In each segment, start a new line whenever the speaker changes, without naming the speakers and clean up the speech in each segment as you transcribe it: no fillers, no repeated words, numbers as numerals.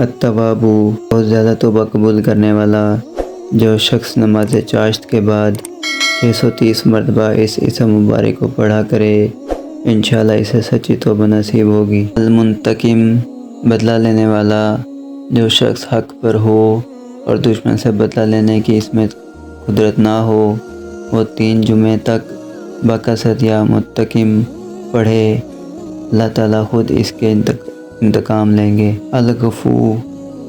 التوابو، بہت زیادہ توبہ قبول کرنے والا، جو شخص نماز چاشت کے بعد 630 مرتبہ اس اسم مبارک کو پڑھا کرے، انشاءاللہ اسے سچی توبہ نصیب ہوگی۔ المنتقم، بدلہ لینے والا، جو شخص حق پر ہو اور دشمن سے بدلہ لینے کی اس میں قدرت نہ ہو، وہ 3 جمعے تک بکثرت یا منتقم پڑھے، اللہ تعالیٰ خود اس کے انتقام لیں گے۔ الغفو،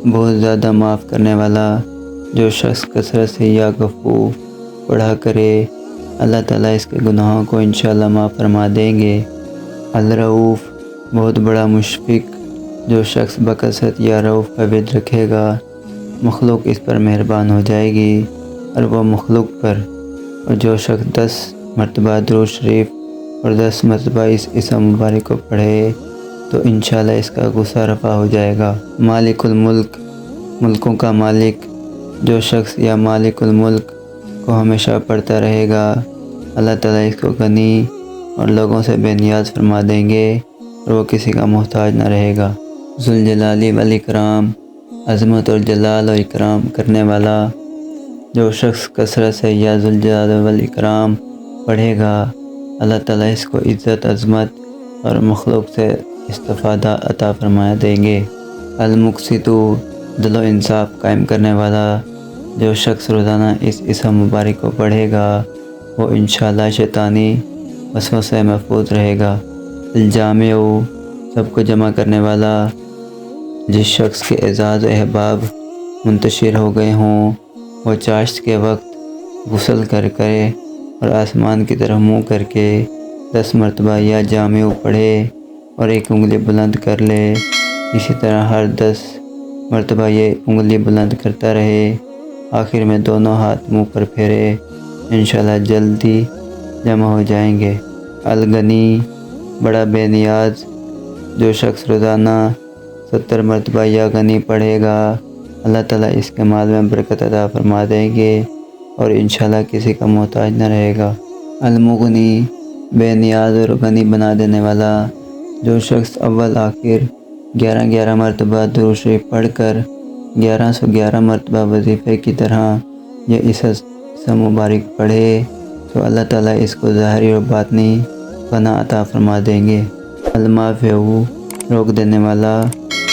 بہت زیادہ معاف کرنے والا، جو شخص کثرت سے یا غفو پڑھا کرے، اللہ تعالیٰ اس کے گناہوں کو انشاءاللہ معاف فرما دیں گے۔ الرؤوف، بہت بڑا مشفق، جو شخص بکثرت یا رؤوف کا ورد رکھے گا، مخلوق اس پر مہربان ہو جائے گی اور وہ مخلوق پر، اور جو شخص 10 مرتبہ درود شریف اور 10 مرتبہ اس اسم مبارک کو پڑھے تو انشاءاللہ اس کا غصہ رفع ہو جائے گا۔ مالک الملک، ملکوں کا مالک، جو شخص یا مالک الملک کو ہمیشہ پڑھتا رہے گا، اللہ تعالیٰ اس کو غنی اور لوگوں سے بے نیاز فرما دیں گے اور وہ کسی کا محتاج نہ رہے گا۔ ذوالجلال والاکرام، عظمت اور جلال و اکرام کرنے والا، جو شخص کثرت سے یا ذوالجلال والاکرام پڑھے گا، اللہ تعالیٰ اس کو عزت، عظمت اور مخلوق سے استفادہ عطا فرما دیں گے۔ المقسط، عدل و انصاف قائم کرنے والا، جو شخص روزانہ اس اسم مبارک کو پڑھے گا، وہ انشاءاللہ شیطانی وسوسوں سے محفوظ رہے گا۔ الجامع، سب کو جمع کرنے والا، جس شخص کے اعزاز و احباب منتشر ہو گئے ہوں، وہ چاشت کے وقت غسل کرے اور آسمان کی طرف منہ کر کے 10 مرتبہ یا جامع پڑھے اور ایک انگلی بلند کر لے۔ اسی طرح ہر 10 مرتبہ یہ انگلی بلند کرتا رہے، آخر میں دونوں ہاتھ منہ پر پھیرے، انشاءاللہ جلدی جمع ہو جائیں گے۔ الغنی، بڑا بے نیاز، جو شخص روزانہ 70 مرتبہ یا غنی پڑھے گا، اللہ تعالیٰ اس کے مال میں برکت عطا فرما دیں گے اور انشاءاللہ کسی کا محتاج نہ رہے گا۔ المغنی، بے نیاز اور غنی بنا دینے والا، جو شخص اول آخر 11 مرتبہ درود شریف پڑھ کر 1111 مرتبہ وظیفے کی طرح یہ اسم مبارک پڑھے تو اللہ تعالیٰ اس کو ظاہری اور باطنی پناہ عطا فرما دیں گے۔ المافع، روک دینے والا،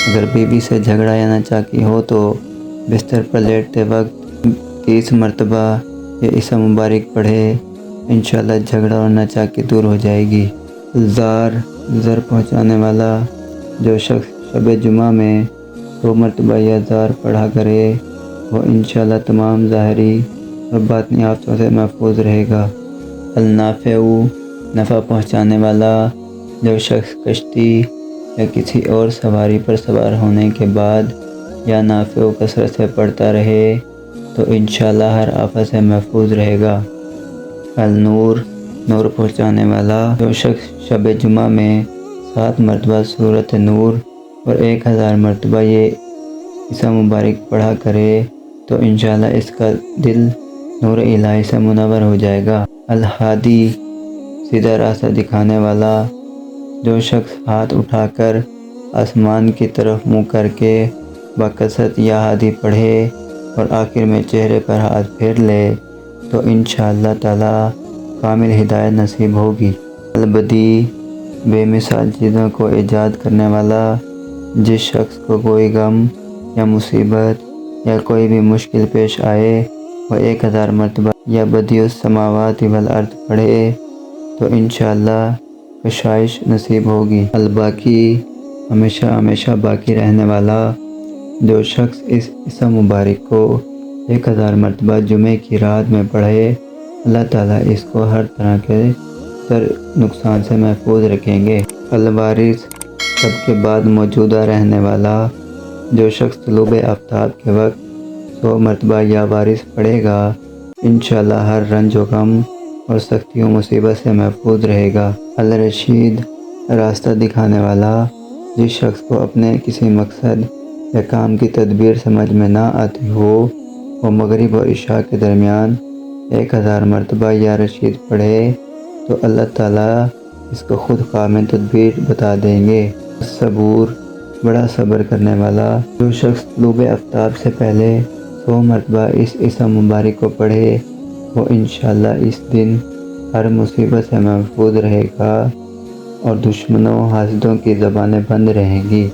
اگر بیوی سے جھگڑا یا ناچاکی ہو تو بستر پر لیٹتے وقت 30 مرتبہ یہ اسم مبارک پڑھے، انشاءاللہ جھگڑا اور ناچاکی دور ہو جائے گی۔ زار، زر پہنچانے والا، جو شخص شب جمعہ میں 100 مرتبہ یا زار پڑھا کرے، وہ انشاءاللہ تمام ظاہری اور باطنی آفتوں سے محفوظ رہے گا۔ النافع، نفع پہنچانے والا، جو شخص کشتی یا کسی اور سواری پر سوار ہونے کے بعد یا نافع و کثرت سے پڑھتا رہے تو انشاءاللہ ہر آفت سے محفوظ رہے گا۔ النور، نور پہنچانے والا، جو شخص شب جمعہ میں 7 مرتبہ سورۃ نور اور 1000 مرتبہ یہ اسم مبارک پڑھا کرے تو انشاءاللہ اس کا دل نور الہی سے منور ہو جائے گا۔ الہادی، سیدھا راستہ دکھانے والا، جو شخص ہاتھ اٹھا کر آسمان کی طرف منہ کر کے بکثرت یا ہادی پڑھے اور آخر میں چہرے پر ہاتھ پھیر لے تو انشاءاللہ تعالیٰ کامل ہدایت نصیب ہوگی۔ البدی، بے مثال چیزوں کو ایجاد کرنے والا، جس شخص کو کوئی غم یا مصیبت یا کوئی بھی مشکل پیش آئے وہ 1000 مرتبہ یا بدیع السماوات والارض پڑھے تو انشاءاللہ کشائش نصیب ہوگی۔ الباقی، ہمیشہ ہمیشہ باقی رہنے والا، جو شخص اس اسم مبارک کو 1000 مرتبہ جمعے کی رات میں پڑھے، اللہ تعالیٰ اس کو ہر طرح کے نقصان سے محفوظ رکھیں گے۔ الوارث، سب کے بعد موجودہ رہنے والا، جو شخص طلوع آفتاب کے وقت 100 مرتبہ یا وارث پڑھے گا، انشاءاللہ ہر رنج و غم اور سختی و مصیبت سے محفوظ رہے گا۔ الرشید، راستہ دکھانے والا، جس شخص کو اپنے کسی مقصد یا کام کی تدبیر سمجھ میں نہ آتی ہو، وہ مغرب و عشاء کے درمیان 1000 مرتبہ یا رشید پڑھے تو اللہ تعالیٰ اس کو خود کام تدبیر بتا دیں گے۔ صبور، بڑا صبر کرنے والا، جو شخص طلوع آفتاب سے پہلے 100 مرتبہ اس اسم مبارک کو پڑھے وہ انشاءاللہ اس دن ہر مصیبت سے محفوظ رہے گا اور دشمنوں حاسدوں کی زبانیں بند رہیں گی۔